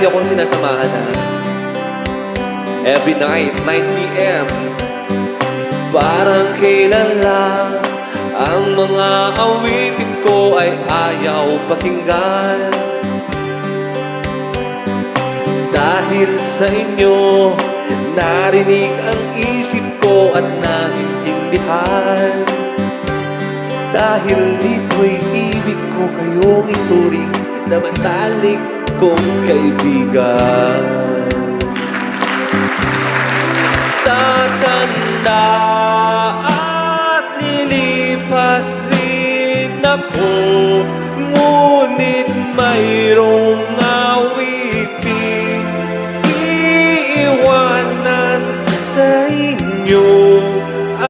akong sinasamahan na every night, 9 p.m. Parang kailan lang ang mga awitin ko ay ayaw pakinggan. Dahil sa inyo, narinig ang isip ko at naintindihan. Dahil dito'y ibig ko kayong ituring na matalik kong kaibigan. Tatanda at lilipas rin ako, ngunit may